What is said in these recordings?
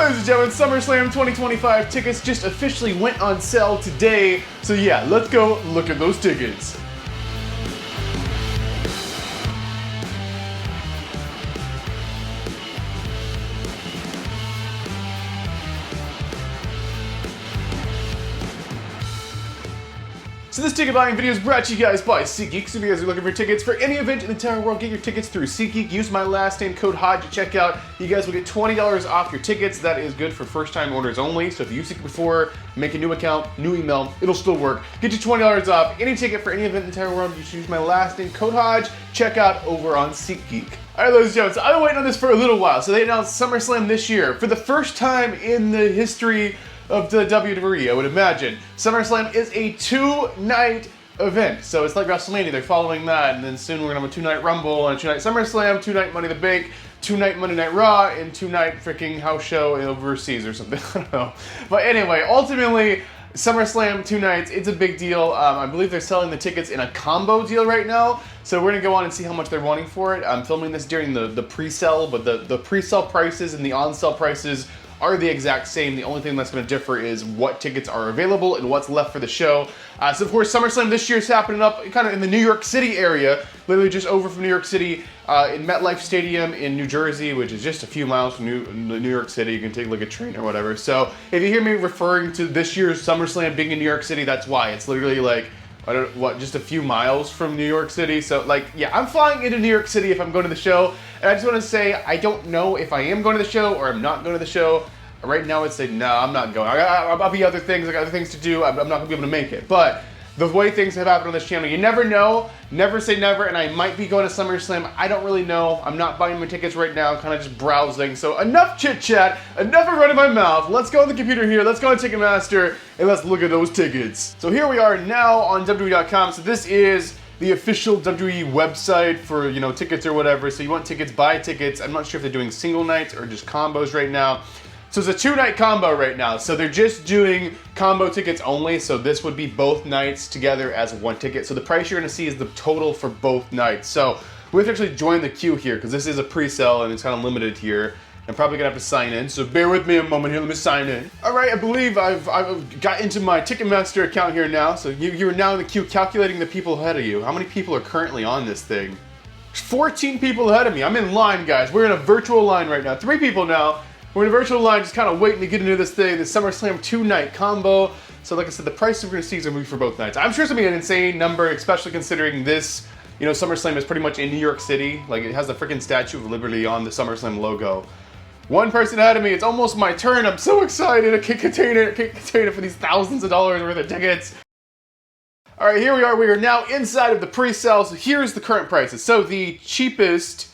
Ladies and gentlemen, SummerSlam 2025 tickets just officially went on sale today. So yeah, let's go look at those tickets. So this ticket buying video is brought to you guys by SeatGeek. So if you guys are looking for tickets for any event in the entire world, get your tickets through SeatGeek. Use my last name code HODGE to check out. You guys will get $20 off your tickets. That is good for first time orders only. So if you used it before, make a new account, new email, it'll still work. Get you $20 off any ticket for any event in the entire world. You should use my last name code HODGE. Check out over on SeatGeek. Alright, ladies and gentlemen, so I've been waiting on this for a little while. So they announced SummerSlam this year for the first time in the history of the WWE, I would imagine. SummerSlam is a two-night event. So it's like WrestleMania, they're following that, and then soon we're gonna have a two-night Rumble, and a two-night SummerSlam, two-night Money in the Bank, two-night Monday Night Raw, and two-night freaking house show overseas or something, I don't know. But anyway, ultimately, SummerSlam, 2 nights, it's a big deal. I believe they're selling the tickets in a combo deal right now, so we're gonna go on and see how much they're wanting for it. I'm filming this during the pre-sale, but the pre-sale prices and the on-sale prices are the exact same. The only thing that's going to differ is what tickets are available and what's left for the show. So of course, SummerSlam this year is happening up kind of in the New York City area, literally just over from New York City in MetLife Stadium in New Jersey, which is just a few miles from New York City. You can take like a train or whatever. So if you hear me referring to this year's SummerSlam being in New York City, that's why. It's literally like, just a few miles from New York City. So like, yeah, I'm flying into New York City if I'm going to the show. And I just want to say, I don't know if I am going to the show or I'm not going to the show. Right now, I'd say, no, I'm not going. I'll be other things. I got other things to do. I'm not going to be able to make it. But the way things have happened on this channel, you never know. Never say never. And I might be going to SummerSlam. I don't really know. I'm not buying my tickets right now. I'm kind of just browsing. So enough chit chat. Enough of running my mouth. Let's go on the computer here. Let's go on Ticketmaster and let's look at those tickets. So here we are now on WWE.com. So this is the official WWE website for, you know, tickets or whatever. So you want tickets, buy tickets. I'm not sure if they're doing single nights or just combos right now. So it's a 2-night combo right now. So they're just doing combo tickets only. So this would be both nights together as one ticket. So the price you're gonna see is the total for both nights. So we have to actually join the queue here because this is a pre-sale and it's kind of limited here. I'm probably gonna have to sign in. So bear with me a moment here, let me sign in. All right, I believe I've got into my Ticketmaster account here now. So you are now in the queue calculating the people ahead of you. How many people are currently on this thing? 14 people ahead of me. I'm in line, guys. We're in a virtual line right now. 3 people now. We're in a virtual line, just kind of waiting to get into this thing, the SummerSlam 2-night combo. So like I said, the price we're going to see is going to be for both nights. I'm sure it's going to be an insane number, especially considering this, you know, SummerSlam is pretty much in New York City. Like, it has the freaking Statue of Liberty on the SummerSlam logo. One person ahead of me, it's almost my turn. I'm so excited. I can't contain it. I can't contain it for these thousands of dollars worth of tickets. All right, here we are. We are now inside of the pre-sale. So here's the current prices. So the cheapest,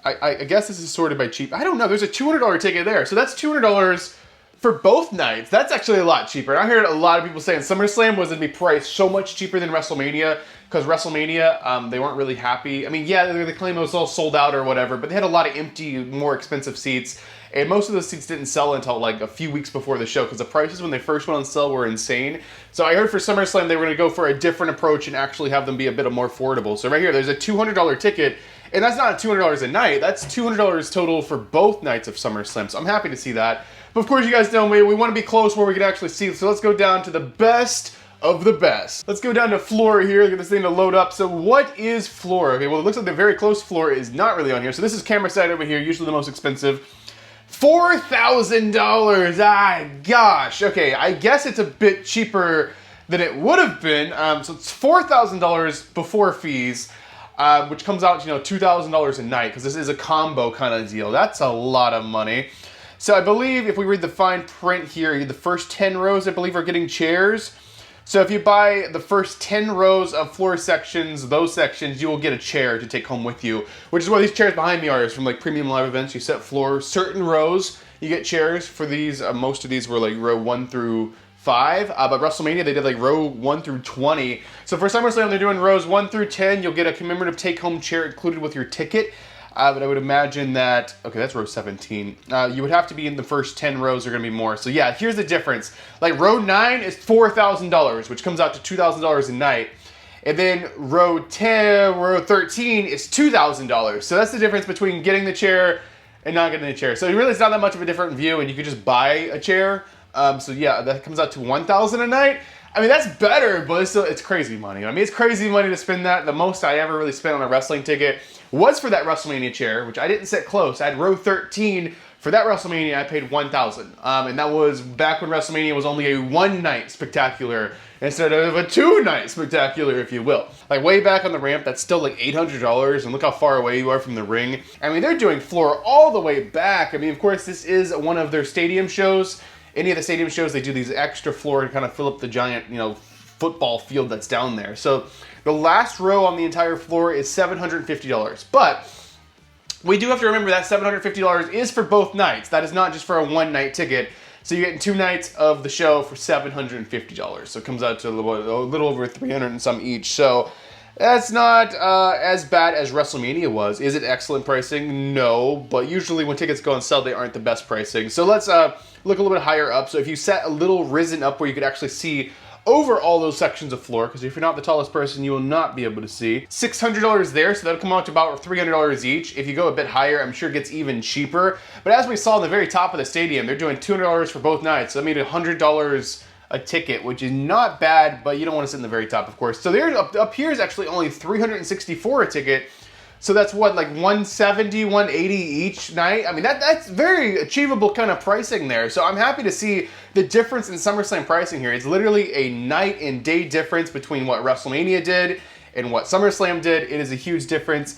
I guess this is sorted by cheap. I don't know. There's a $200 ticket there. So that's $200 for both nights. That's actually a lot cheaper. I heard a lot of people saying SummerSlam was going to be priced so much cheaper than WrestleMania because WrestleMania, they weren't really happy. I mean, yeah, they claim it was all sold out or whatever, but they had a lot of empty, more expensive seats. And most of those seats didn't sell until like a few weeks before the show because the prices when they first went on sale were insane. So I heard for SummerSlam they were going to go for a different approach and actually have them be a bit more affordable. So right here, there's a $200 ticket. And that's not $200 a night, that's $200 total for both nights of SummerSlam, so I'm happy to see that. But of course you guys know we want to be close where we can actually see, so let's go down to the best of the best. Let's go down to floor here, get this thing to load up. So what is floor? Okay, well it looks like the very close floor is not really on here, so this is camera side over here, usually the most expensive. $4,000, ah gosh, okay, I guess it's a bit cheaper than it would have been, so it's $4,000 before fees. Which comes out to, you know, $2,000 a night because this is a combo kind of deal. That's a lot of money. So I believe if we read the fine print here, the first 10 rows I believe are getting chairs. So if you buy the first 10 rows of floor sections, those sections, you will get a chair to take home with you. Which is what these chairs behind me are. Is from like premium live events. You set floor, certain rows, you get chairs. For these, most of these were like row 1 through 5, but WrestleMania they did like row 1 through 20. So for SummerSlam they're doing rows 1 through 10. You'll get a commemorative take-home chair included with your ticket. But I would imagine that, okay, that's row 17. You would have to be in the first 10 rows, are going to be more. So yeah, here's the difference. Like row 9 is $4,000, which comes out to $2,000 a night. And then row 13 is $2,000. So that's the difference between getting the chair and not getting a chair. So really, it's not that much of a different view, and you could just buy a chair. So yeah, that comes out to $1,000 a night. I mean, that's better, but it's crazy money. I mean, it's crazy money to spend that. The most I ever really spent on a wrestling ticket was for that WrestleMania chair, which I didn't sit close. I had row 13. For that WrestleMania, I paid $1,000. And that was back when WrestleMania was only a one-night spectacular instead of a two-night spectacular, if you will. Like way back on the ramp, that's still like $800, and look how far away you are from the ring. I mean, they're doing floor all the way back. I mean, of course, this is one of their stadium shows. Any of the stadium shows, they do these extra floor to kind of fill up the giant, football field that's down there. So the last row on the entire floor is $750. But we do have to remember that $750 is for both nights. That is not just for a one-night ticket. So you're getting 2 nights of the show for $750. So it comes out to a little over $300 and some each. So that's not as bad as WrestleMania was. Is it excellent pricing? No. But usually when tickets go on sale, they aren't the best pricing. So let's look a little bit higher up. So if you set a little risen up where you could actually see over all those sections of floor, because if you're not the tallest person, you will not be able to see. $600 there, so that'll come out to about $300 each. If you go a bit higher, I'm sure it gets even cheaper. But as we saw in the very top of the stadium, they're doing $200 for both nights. So that made $100 a ticket, which is not bad, but you don't want to sit in the very top, of course. So there, up here is actually only $364 a ticket. So that's what, like $170, $180 each night? I mean, that's very achievable kind of pricing there. So I'm happy to see the difference in SummerSlam pricing here. It's literally a night and day difference between what WrestleMania did and what SummerSlam did. It is a huge difference.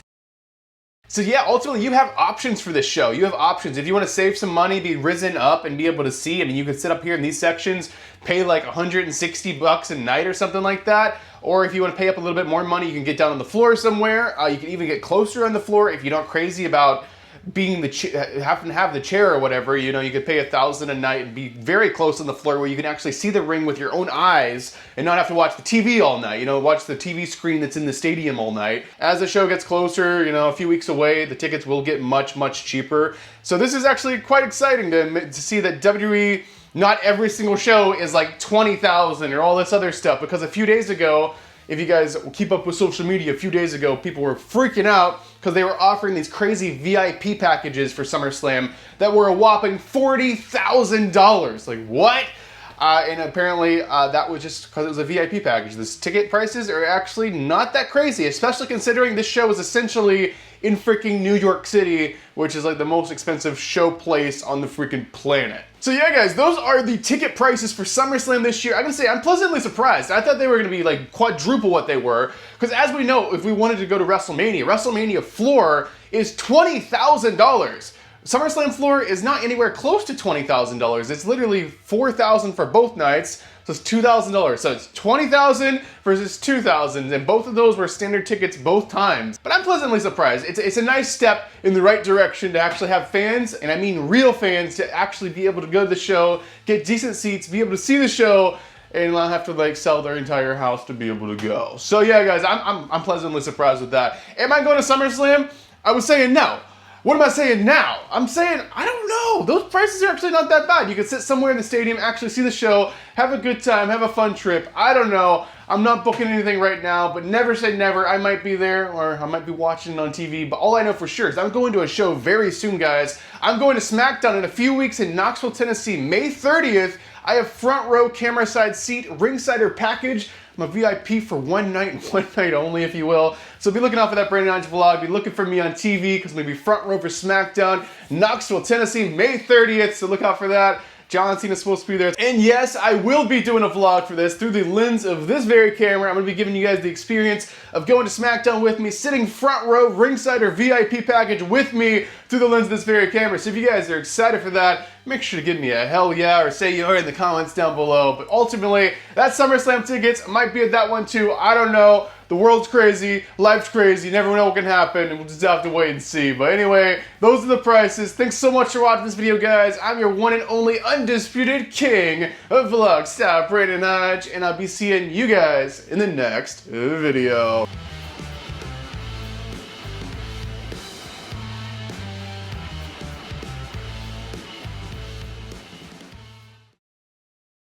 So yeah, ultimately you have options for this show. You have options. If you want to save some money, be risen up and be able to see, I mean, you can sit up here in these sections, pay like $160 a night or something like that. Or if you want to pay up a little bit more money, you can get down on the floor somewhere. You can even get closer on the floor if you're not crazy about being having to have the chair or whatever. You could pay $1,000 a night and be very close on the floor where you can actually see the ring with your own eyes and not have to watch the TV all night. Watch the TV screen that's in the stadium all night. As the show gets closer, a few weeks away, the tickets will get much, much cheaper. So this is actually quite exciting to see that WWE, not every single show is like $20,000 or all this other stuff, because a few days ago, if you guys keep up with social media, a few days ago, people were freaking out because they were offering these crazy VIP packages for SummerSlam that were a whopping $40,000. Like, what? And apparently that was just because it was a VIP package. The ticket prices are actually not that crazy, especially considering this show is essentially in freaking New York City, which is like the most expensive show place on the freaking planet. So yeah, guys, those are the ticket prices for SummerSlam this year. I can say I'm pleasantly surprised. I thought they were going to be like quadruple what they were, because as we know, if we wanted to go to WrestleMania floor is $20,000. SummerSlam floor is not anywhere close to $20,000. It's literally $4,000 for both nights, so it's $2,000. So it's $20,000 versus $2,000, and both of those were standard tickets both times. But I'm pleasantly surprised. It's a nice step in the right direction to actually have fans, and I mean real fans, to actually be able to go to the show, get decent seats, be able to see the show, and not have to like sell their entire house to be able to go. So yeah, guys, I'm pleasantly surprised with that. Am I going to SummerSlam? I was saying no. What am I saying now? I'm saying, I don't know. Those prices are actually not that bad. You can sit somewhere in the stadium, actually see the show, have a good time, have a fun trip. I don't know. I'm not booking anything right now, but never say never. I might be there, or I might be watching it on TV. But all I know for sure is I'm going to a show very soon, guys. I'm going to SmackDown in a few weeks in Knoxville, Tennessee, May 30th. I have front row, camera side seat, ringsider package. I'm a VIP for one night and one night only, if you will. So be looking out for that Brandon Ange vlog. Be looking for me on TV, because I'm going to be front row for SmackDown, Knoxville, Tennessee, May 30th. So look out for that. John Cena's supposed to be there. And yes, I will be doing a vlog for this through the lens of this very camera. I'm going to be giving you guys the experience of going to SmackDown with me, sitting front row, ringside or VIP package with me through the lens of this very camera. So if you guys are excited for that, make sure to give me a hell yeah, or say you are in the comments down below. But ultimately, that SummerSlam tickets might be at that one too. I don't know. The world's crazy, life's crazy, you never know what can happen, and we'll just have to wait and see. But anyway, those are the prices. Thanks so much for watching this video, guys. I'm your one and only undisputed king of vlog style, Brandon Ange, and I'll be seeing you guys in the next video.